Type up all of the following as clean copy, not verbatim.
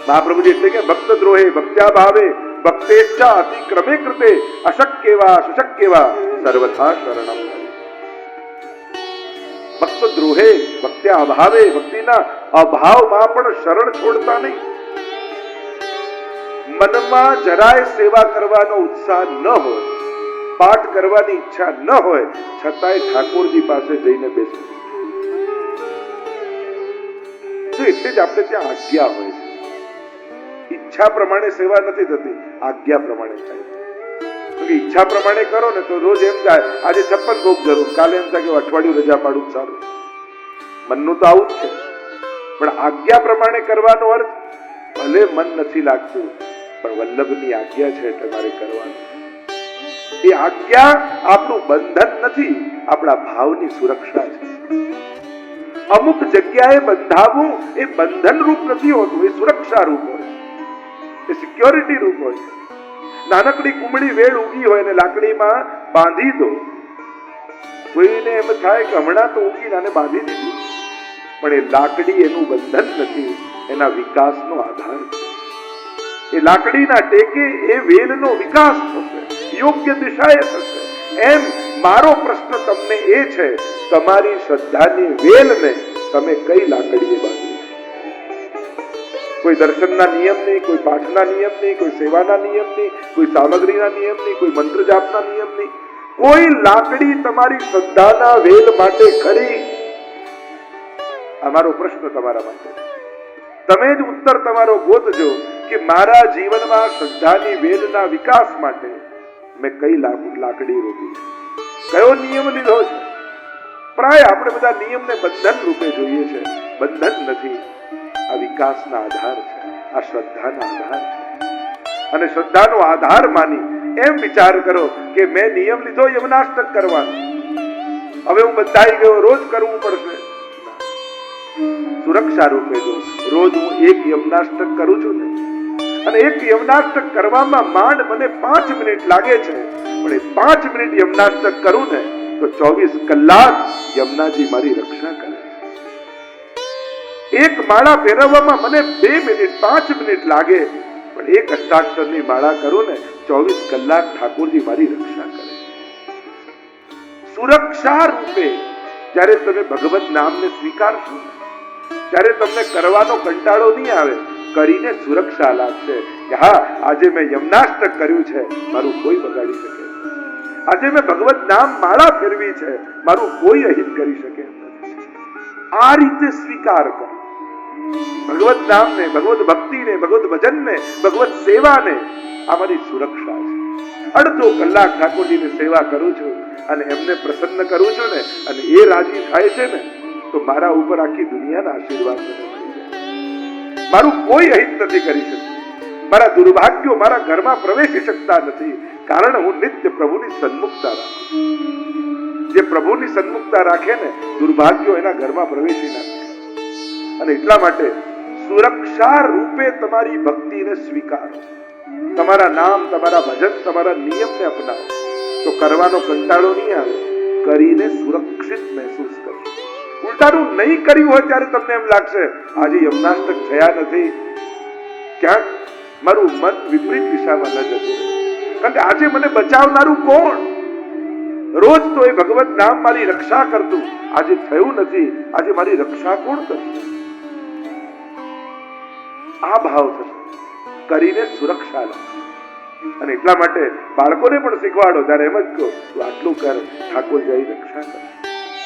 મહાપ્રભુજી એટલે કે ભક્ત દ્રોહે ભક્ત્યા ભાવે ભક્તેચ્છા અતિક્રમે કૃતે અશક્યવા સુશક્યવા સર્વથા શરણમ. ભક્ત દ્રોહે ભક્ત્યા અભાવે ભક્તિના અભાવમાં પણ શરણ છોડતા નહીં. મનમાં જરાય સેવા કરવાનો ઉત્સાહ ન હોય, પાઠ કરવાની ઈચ્છા ન હોય, છતાંય ઠાકોરજી પાસે જઈને બેસવું. તો એટલે જ આપણે ત્યાં આજ્ઞા હોય છે. ઈચ્છા પ્રમાણે સેવા નથી થતી, આજ્ઞા પ્રમાણે થાય. ઈચ્છા પ્રમાણે કરો ને તો રોજ એમ થાય આજે 56 ભોગ જરૂર, કાલે એમ થાય કે અઠવાડિયું રજા પાડું સારું. મનનું તો આવું જ છે. પણ આજ્ઞા પ્રમાણે કરવાનો અર્થ ભલે મન નથી લાગતું, પણ વલ્લભની આજ્ઞા છે એટલે મારે કરવાનું. એ આજ્ઞા આપણું બંધન નથી, આપણા ભાવની સુરક્ષા છે. અમુક જગ્યાએ બંધાવવું એ બંધન રૂપ નથી હોતું, એ સુરક્ષા રૂપ હોય, એ સિક્યોરિટી રૂપ હોય. નાનકડી કુમળી વેળ ઉગી હોય ને લાકડીમાં બાંધી દો, કોઈને એમ થાય કે હમણાં તો ઉગી આને બાંધી દીધી, પણ એ લાકડી એનું બંધન નથી, એના વિકાસનો આધાર છે. એ લાકડીના ટેકે એ વેલનો વિકાસ થશે, યોગ્ય દિશાએ થશે. એમ મારો પ્રશ્ન તમને એ છે, તમારી શ્રદ્ધાની વેલને તમે કઈ લાકડીએ બાંધી? કોઈ દર્શનના નિયમ નહીં, કોઈ પાઠના નિયમ નહીં, કોઈ સેવાના નિયમ નહીં, કોઈ સામગ્રીના નિયમ નહીં, કોઈ મંત્ર જાપના નિયમ નહીં. કોઈ લાકડી તમારી શ્રદ્ધાના વેલ માટે ખરી? અમારો પ્રશ્ન તમારા માટે. તમે જ ઉત્તર તમારો ગોતજો કે મારા જીવનમાં શ્રદ્ધાની વેલના વિકાસ માટે મેં કઈ લાકડી રોકી, કયો નિયમ લીધો છે? પ્રાય આપણે બધા નિયમને બંધન રૂપે જોઈએ છે. બંધન નથી, આ વિકાસના આધાર છે, આ શ્રદ્ધાના આધાર છે. અને શ્રદ્ધાનો આધાર માની એમ વિચાર કરો કે મેં નિયમ લીધો યમનાષ્ટક કરવાનો, હવે હું બંધાઈ ગયો, રોજ કરવું પડશે. સુરક્ષા રૂપે જો રોજ હું એક યમનાષ્ટક કરું છું ને, અને એક યમનાષ્ટક કરવામાં માંડ મને 5 મિનિટ લાગે છે, પણ એ 5 મિનિટ યમનાષ્ટક કરું ને તો 24 કલાક યમનાજી મારી રક્ષા કરે છે. એક માળા ફેરવવામાં મને 2 મિનિટ 5 મિનિટ લાગે, પણ એક અષ્ટાક્ષરની માળા કરું ને 24 કલાક ઠાકોરજી મારી રક્ષા કરે. સુરક્ષા રૂપે જ્યારે તમે ભગવત નામને સ્વીકારશો, ત્યારે તમને કરવાનો કંટાળો નહીં આવે, કરીને સુરક્ષા લાગશે કે હા, આજે મેં યમનાષ્ટક કર્યું છે, મારું કોઈ બગાડી શકે નહીં. આજે મેં ભગવત નામ માળા ફેરવી છે, મારું કોઈ અહિત કરી શકે નથી. આ રીતે સ્વીકાર કરો ભગવત નામને, ભગવત ભક્તિને, ભગવત ભજનને, ભગવત સેવાને. આ મારી સુરક્ષા છે. અડધો કલાક ઠાકોરજીની સેવા કરું છું અને એમને પ્રસન્ન કરું છું ને, અને એ રાજી થાય છે ને, તો મારા ઉપર આખી દુનિયાના આશીર્વાદ મને મળી જાય. મારું કોઈ અહિત નથી કરી શકતું, મારા દુર્ભાગ્યો મારા ઘરમાં પ્રવેશી શકતા નથી, કારણ હું નિત્ય પ્રભુની સન્મુખતા રાખું. જે પ્રભુની સન્મુખતા રાખે ને, દુર્ભાગ્યો એના ઘરમાં પ્રવેશી ના શકે. અને એટલા માટે સુરક્ષા રૂપે તમારી ભક્તિને સ્વીકારો, તમારા નામ, તમારા ભજન, તમારા નિયમને અપનાવો, તો કરવાનો કંટાળો નહીં આવે, કરીને સુરક્ષિત મહેસૂસ કરશો. ઉલટાનું નહીં કર્યું હોય ત્યારે તમને એમ લાગશે આજે યમનાષ્ટક થયા નથી, ક્યાંક મારું મન વિપરીત દિશામાં ન જતું. કારણ કે આજે મને બચાવનારું કોણ? રોજ તો એ ભગવત નામ મારી રક્ષા કરતું, આજે થયું નથી, આજે મારી રક્ષા કોણ કરશે? આ ભાવ થશે, કરીને સુરક્ષા લો. અને એટલા માટે બાળકોને પણ શીખવાડો, ત્યારે એમ જ કહો, તું આટલું કર, ઠાકોર જઈ રક્ષા કર,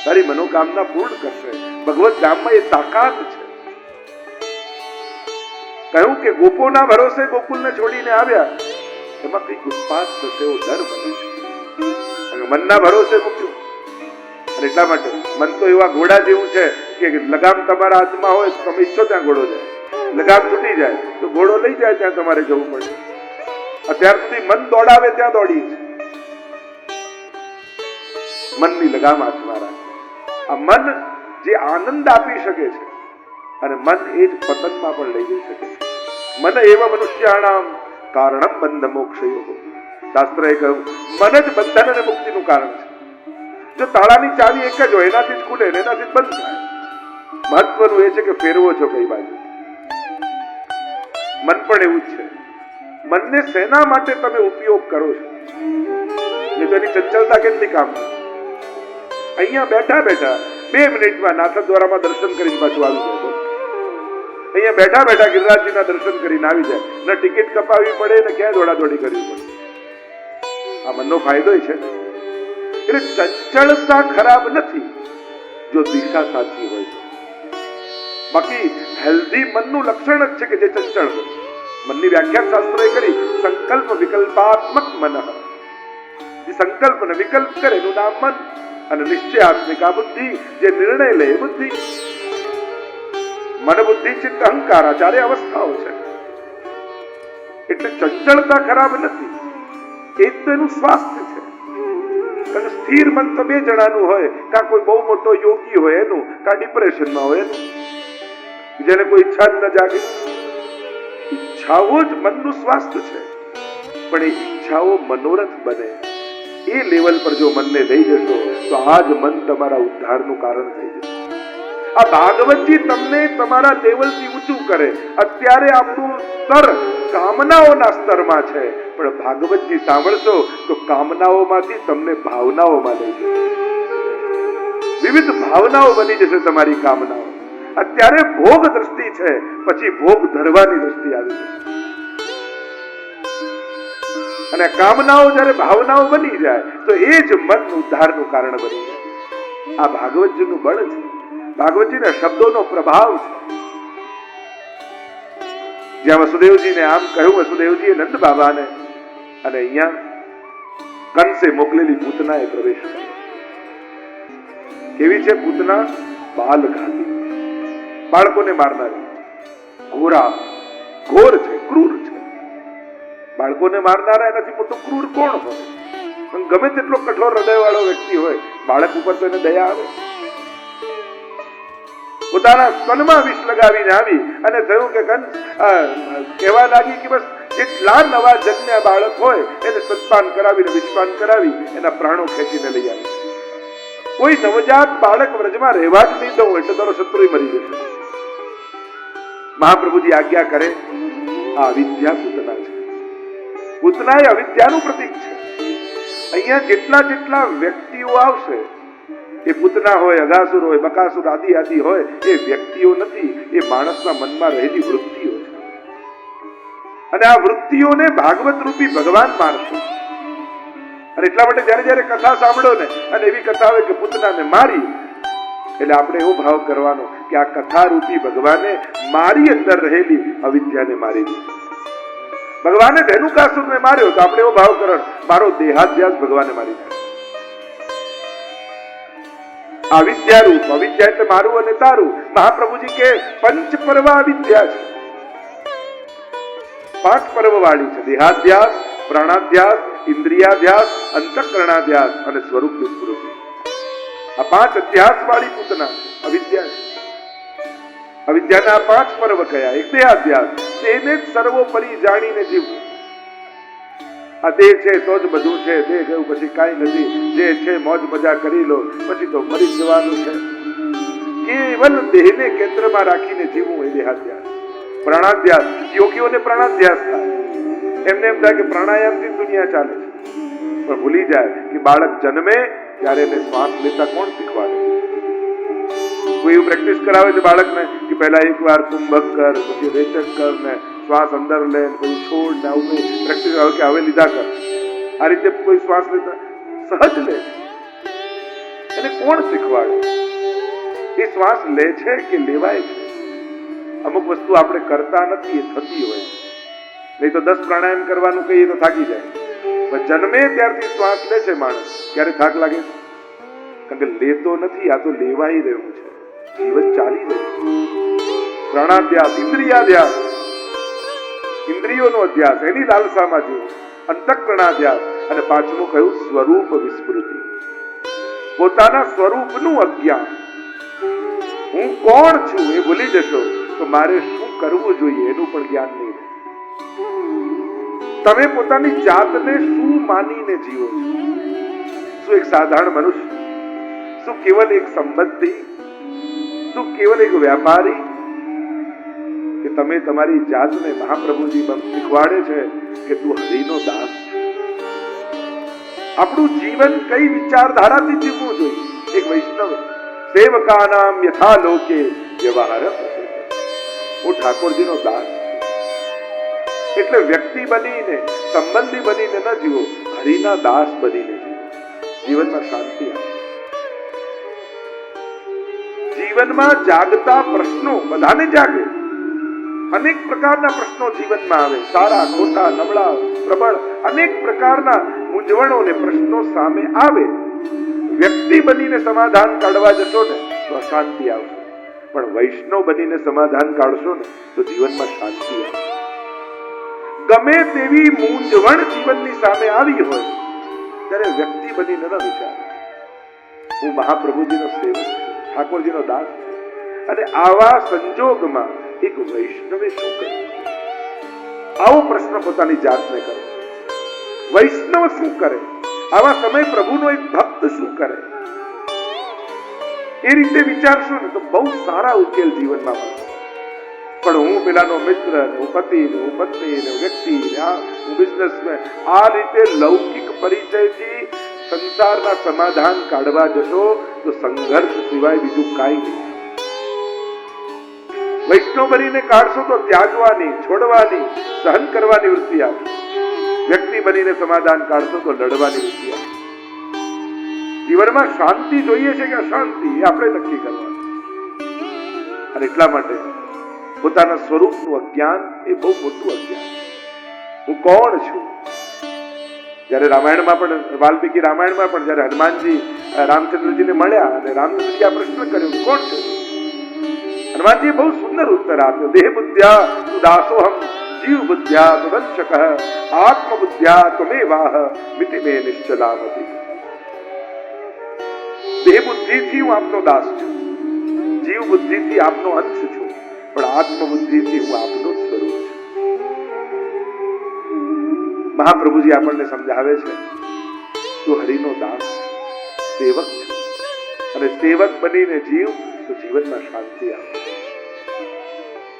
તારી મનોકામના પૂર્ણ કરશે. ભગવત ધામમાં એ તાકાત છે. કહ્યું કે ગોપોના ભરોસે ગોકુલને છોડીને આવ્યા, એમાં કઈ ઉત્પાત થશે એવો ડર બને છે. મનના ભરોસે મૂક્યું. અને એટલા માટે મન તો એવા ઘોડા જેવું છે કે લગામ તમારા હાથમાં હોય તો તમે ઈચ્છો ત્યાં ઘોડો જાય, લગામ છૂટી જાય તો ઘોડો લઈ જાય ત્યાં તમારે જવું પડે. અત્યાર સુધી મન દોડાવે ત્યાં દોડી છે. મનની લગામ હાથમાં રાખે. આ મન જે આનંદ આપી શકે છે, અને મન એ જ પતનમાં પણ લઈ જઈ શકે છે. મન એવા મનુષ્યાણામ કારણમ બંધ મોક્ષયો. શાસ્ત્રએ કહ્યું મન જ બંધન અને મુક્તિનું કારણ છે. જો તાળાની ચાવી એક જ હોય, એનાથી જ ખુલે ને એનાથી જ બંધ થાય. મહત્વનું એ છે કે ફેરવો છો કઈ બાજુ. મન પણ એવું જ છે. મનને શેના માટે તમે ઉપયોગ કરો છો? એ તો એની ચંચળતા કેટલી કામ. અહીંયા બેઠા બેઠા 2 મિનિટમાં નાથદ્વારામાં દર્શન કરીને પાછું આવી જાય. અહીંયા બેઠા બેઠા ગિરિરાજજીના દર્શન કરીને આવી જાય. ન ટિકિટ કપાવવી પડે ને ક્યાંય દોડાદોડી કરવી પડે. આ મનનો ફાયદો છે. એટલે ચંચળતા ખરાબ નથી જો દિશા સાચી હોય તો. બાકી હેલ્ધી મનનું લક્ષણ જ છે કે જે ચંચળ હોય. મનની વ્યાખ્યા શાસ્ત્રોએ કરી સંકલ્પ વિકલ્પાત્મક મન. જે સંકલ્પ ને વિકલ્પ કરે એનું નામ મન. અને નિશ્ચયાત્મિકા બુદ્ધિ, જે નિર્ણય લે એ બુદ્ધિ. મન બુદ્ધિ ચિત્ત અહંકાર આ 4 અવસ્થાઓ છે. એટલે ચંચળતા ખરાબ નથી, એ તો એનું સ્વાસ્થ્ય છે. કારણ સ્થિર મન તો 2 જણાનું હોય, કાં કોઈ બહુ મોટો યોગી હોય એનું, કાં ડિપ્રેશનમાં હોય એનું, જેને કોઈ ઈચ્છા જ ન જાગે. ઈચ્છાઓ જ મનનું સ્વાસ્થ્ય છે. પણ એ ઈચ્છાઓ મનોરથ બને એ લેવલ પર જો મનને લઈ જશો તો આ જ મન તમારા ઉદ્ધારનું કારણ થઈ જશે. આ ભાગવતજી તમને તમારા લેવલથી ઊંચું કરે. અત્યારે આપણું સ્તર કામનાઓના સ્તરમાં છે, પણ ભાગવતજી સાંભળશો તો કામનાઓમાંથી તમને ભાવનાઓમાં લઈ જશે. વિવિધ ભાવનાઓ બની જશે તમારી કામનાઓ. અત્યારે ભોગ દ્રષ્ટિ છે, પછી ભોગ ધરવાની દ્રષ્ટિ આવી જશે. અને કામનાઓ જ્યારે ભાવનાઓ બની જાય તો એ જ મન ઉદ્ધારનું કારણ બની જાય. આ ભાગવતજીનું બળ છે, ભાગવતજીના શબ્દોનો પ્રભાવ છે. જ્યાં વસુદેવજીને આમ કહ્યું, વસુદેવજીએ નંદ બાબાને, અને અહીંયા કંસે મોકલેલી પૂતનાએ પ્રવેશ કર્યો. કેવી છે પૂતના? બાલઘાતી, બાળકોને મારનારી, ઘોર છે, ક્રૂર છે. બાળકોને મારનારા એનાથી મોટો ક્રૂર કોણ હોય? ગમે તેટલો કઠોર હૃદય વાળો વ્યક્તિ હોય, બાળક ઉપર તો એને દયા આવે. પોતાના સ્તનમાં વિષ લગાવીને આવી અને થયું કે કહેવા લાગી કે બસ જેટલા નવા જન્મ્યા બાળક હોય એને સ્તનપાન કરાવીને વિષપાન કરાવી એના પ્રાણો ખેંચીને લઈ આવી. કોઈ નવજાત બાળક વ્રજમાં રહેવા જ નહીં દઉં એટલે તારો શત્રુ મરી જશે. મહાપ્રભુજી આજ્ઞા કરે. આ અવિદ્યા પૂતના છે. પૂતના એ અવિદ્યાનું પ્રતીક છે. અહીંયા જેટલા વ્યક્તિઓ આવશે, એ પૂતના હોય, અગાસુર હોય, બકાસુર આદિ હોય, એ વ્યક્તિઓ નથી, એ માણસના મનમાં રહેલી વૃત્તિઓ છે. અને આ વૃત્તિઓને ભાગવત રૂપી ભગવાન માનશે. અને એટલા માટે જયારે કથા સાંભળો ને, અને એવી કથા હોય કે પૂતનાને મારી, એટલે આપણે એવો ભાવ કરવાનો કે આ કથા રૂપી ભગવાને મારી અંદર રહેલી અવિદ્યાને મારી દીધી. ભગવાને ધેનુકાસુરને માર્યો તો આપણે એવો ભાવ કરવાનો મારો દેહાધ્યાસ ભગવાને મારી દીધો. અવિદ્યા રૂપ, અવિદ્યા એટલે મારું અને તારું. મહાપ્રભુજી કે પંચ પર્વ અવિદ્યા છે. 5 પર્વ વાળી છે. દેહાધ્યાસ, પ્રાણાધ્યાસ, ઇન્દ્રિયાધ્યાસ, અંતઃકરણાધ્યાસ અને સ્વરૂપ વિસ્મૃતિ. આ 5 અધ્યાસ વાળી પૂતના અવિદ્યા છે. અવિદ્યાના 5 પર્વ કયા? એક દેહાધ્યાસ, તેને જ સર્વોપરી જાણીને જીવવું. આ દેહ છે તો જ બધું છે, દેહ ગયું પછી કાંઈ નથી, જે છે મોજ મજા કરી લો, પછી તો મરી જવાનું છે. કેવલ દેહને કેન્દ્રમાં રાખીને જીવવું એ દેહાધ્યાસ. પ્રાણાધ્યાસ, યોગીઓને પ્રાણાધ્યાસ થાય. એમને એમ થાય કે પ્રાણાયામથી દુનિયા ચાલે છે, પણ ભૂલી જાય કે બાળક જન્મે ત્યારે એને શ્વાસ લેતા કોણ શીખવાડે? કોઈ એવું પ્રેક્ટિસ કરાવે છે બાળકને કે પહેલા એકવાર કુંભક કર, પછી રેચક કર, ને શ્વાસ અંદર લે, પછી છોડ, ને આવું કઈ પ્રેક્ટિસ આવે કે હવે લીધા કર. આ રીતે કોઈ શ્વાસ લેતા સહજ લે. એને કોણ શીખવાડે? એ શ્વાસ લે છે કે લેવાય છે? અમુક વસ્તુ આપણે કરતા નથી, એ થતી હોય. નહીં તો 10 પ્રાણાયામ કરવાનું કહીએ તો થાકી જાય. પણ જન્મે ત્યારથી શ્વાસ લે છે માણસ, ત્યારે થાક લાગે છે? કારણ કે લેતો નથી, આ તો લેવાઈ રહ્યું છે. જીવન ચાલી રહ્યું. પ્રાણાધ્યાસ, ઇન્દ્રિયાધ્યાસ, ઇન્દ્રિયોનો અધ્યાસ, એની લાલસામાં જીવવું. અંતઃકરણાધ્યાસ, અને 5મું કહ્યું સ્વરૂપ વિસ્મૃતિ. પોતાના સ્વરૂપનું અજ્ઞાન. હું કોણ છું એ ભૂલી જશો તો મારે શું કરવું જોઈએ એનું પણ જ્ઞાન નહીં. તમે પોતાની જાતને શું માનીને જીવો છો? શું એક સાધારણ મનુષ્ય? શું કેવલ એક સંબંધી? શું કેવલ એક વ્યાપારી? કે તમે તમારી જાતને મહાપ્રભુજી શીખવાડે છે કે તું હરિનો દાસ છે. આપણું જીવન કઈ વિચારધારાથી જીવવું જોઈએ? એક વૈષ્ણવ સેવકાનામ યથા લોકે વ્યવહાર. હું ઠાકોરજીનો દાસ છું. એટલે વ્યક્તિ બનીને, સંબંધી બનીને ન જીવો, હરિના દાસ બનીને જીવો. જીવનમાં શાંતિ આવે. જીવનમાં જાગતા પ્રશ્નો બધાને જાગે. અનેક પ્રકારના પ્રશ્નો જીવનમાં આવે, સારા ખોટા નબળા પ્રબળ અનેક પ્રકારના મૂંઝવણો ને પ્રશ્નો સામે આવે. વ્યક્તિ બનીને સમાધાન કાઢવા જશો ને તો અશાંતિ આવશે, પણ વૈષ્ણવ બનીને સમાધાન કાઢશો ને તો જીવનમાં શાંતિ આવશે. ગમે તેવી મૂંઝવણ જીવનની સામે આવી હોય ત્યારે વ્યક્તિ બનીને ન વિચારે હું મહાપ્રભુજીનો સેવક છું, ઠાકોરજીનો દાસ. અને આવા સંજોગમાં એક વૈષ્ણવે શું કર્યું? આવો પ્રશ્ન પોતાની જાતને કરો. વૈષ્ણવ શું કરે? આવા સમય પ્રભુનો એક ભક્ત શું કરે? એ રીતે વિચારશો ને તો બહુ સારા ઉકેલ જીવનમાં મળશે. પણ હું પેલાનો મિત્ર, હું પતિ, હું પત્ની, હું વ્યક્તિ, હું બિઝનેસમેન, આ રીતે લૌકિક પરિચયથી સંસારના સમાધાન કાઢવા જશો તો સંઘર્ષ સિવાય બીજું કાંઈ નહીં. વૈષ્ણવ બનીને કાઢશો તો ત્યાગવાની, છોડવાની, સહન કરવાની વૃત્તિ આવે. વ્યક્તિ બનીને સમાધાન કાઢશો તો લડવાની વૃત્તિ આવે. જીવનમાં શાંતિ જોઈએ છે કે અશાંતિ એ આપણે નક્કી કરવાનું. અને એટલા માટે પોતાના સ્વરૂપનું અજ્ઞાન એ બહુ મોટું અજ્ઞાન. હું કોણ છું? જયારે રામાયણમાં પણ, વાલ્મીકી રામાયણમાં પણ જયારે હનુમાનજી રામચંદ્રજીને મળ્યા અને રામચંદ્રજી આ પ્રશ્ન કર્યો, કોણ છે? હનુમાનજીએ બહુ સુંદર ઉત્તર આપ્યો. દેહ બુદ્ધ્યા તુ દાસોહમ, જીવ બુદ્ધ્યા તુ વંશકઃ, આત્મ બુદ્ધ્યા ત્વમેવાહ મિતિ મે નિશ્ચલામતિ. દેહ બુદ્ધિથી હું આપનો દાસ છું, જીવ બુદ્ધિથી આપનો અંશ છું, પણ આત્મ બુદ્ધિથી હું આપનો સ્વરૂપ છું. મહાપ્રભુજી આપણને સમજાવે છે તું હરિનો દાસ, સેવક છે. અને સેવક બનીને જીવ તો જીવનમાં શાંતિ આવે.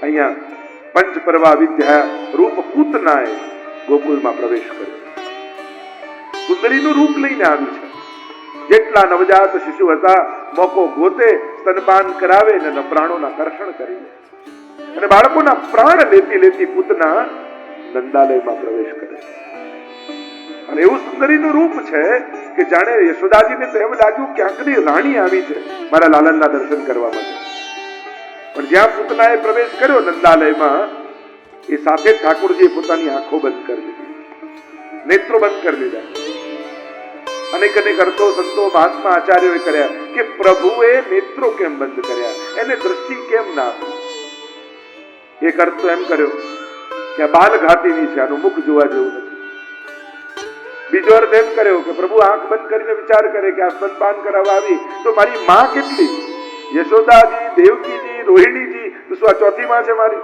અહીંયા પંચપર્વા વિદ્યા રૂપ પૂતનાએ ગોકુળમાં પ્રવેશ કર્યો. સુંદરીનું રૂપ લઈને આવી છે. જેટલા નવજાત શિશુ હતા મોકો ગોતે સ્તનપાન કરાવે અને પ્રાણોના કર્ષણ કરી. અને બાળકોના પ્રાણ લેતી લેતી પૂતના નંદાલયમાં પ્રવેશ કરે. અને એવું સુંદરીનું રૂપ છે કે જાણે યશોદાજીને તો એમ લાગ્યું કે આંખની રાણી આવી છે મારા લાલનના દર્શન કરવા માટે. પણ જ્યાં પૂતનાએ પ્રવેશ કર્યો નંદાલયમાં, એ સાથે ઠાકોરજીએ પોતાની આંખો બંધ કરી દીધી, નેત્રો બંધ કરી દીધા. અનેક અનેક અર્થો સંતો મહાત્મા આચાર્યોએ કર્યા કે પ્રભુએ નેત્રો કેમ બંધ કર્યા, એને દ્રષ્ટિ કેમ ના આપી. એક અર્થ તો એમ કર્યો કે આ બાલઘાતીની છે, આનું મુખ જોવા જેવું નથી. બીજો અર્થ એમ કર્યો કે પ્રભુ આંખ બંધ કરીને વિચાર કરે કે આ સ્તનપાન કરાવવા આવી તો મારી માં કેટલી, યશોદાજી, દેવકીજી, રોહિણીજી, તો શું આ ચોથી માં છે મારી?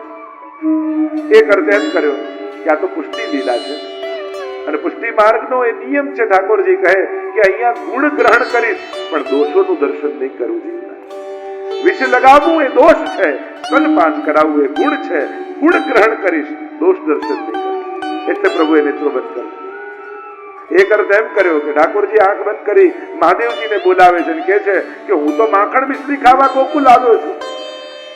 એક અર્થ એમ કર્યો કે આ તો પુષ્ટિ લીલા છે. અને પુષ્ટિ માર્ગનો એ નિયમ છે. ઠાકોરજી કહે કે અહીંયા ગુણ ગ્રહણ કરીશ પણ દોષોનું દર્શન નહીં કરવું જોઈએ. વિષ લગાવવું એ દોષ છે, સ્તનપાન કરાવવું એ ગુણ છે. ગુણ ગ્રહણ કરીશ, દોષ દર્શન નહીં કરીશ. એટલે પ્રભુએ નેત્રો બંધ કર્યા. એક અર્થ એમ કર્યો કે ઠાકોરજી આંખ બંધ કરી મહાદેવજીને બોલાવે છે અને કહે છે કે હું તો માખણ મિશ્રી ખાવા ગોકુલ આવ્યો છું,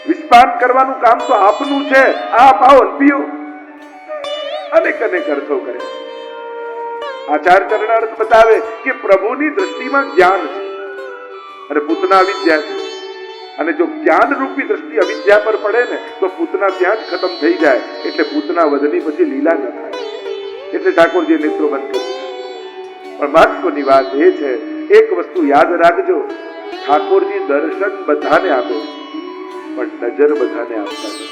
વિષપાન કરવાનું કામ તો આપનું છે, આપ આવો પીઓ. અનેક અનેક અર્થો કરે. આચાર ચરણાર્થ બતાવે કે પ્રભુની દ્રષ્ટિમાં જ્ઞાન છે અને પૂતના અવિદ્યા છે. અને જો જ્ઞાન રૂપી દ્રષ્ટિ અવિદ્યા પર પડે ને તો પૂતના ત્યાં જ ખતમ થઈ જાય. એટલે પૂતના વધની પછી લીલા ન થાય. એટલે ઠાકોરજી નેત્રો બંધ કરી. પણ મહત્વની વાત એ છે, એક વસ્તુ યાદ રાખજો, ઠાકોરજી દર્શન બધાને આપે પણ નજર બધાને આપતા નથી.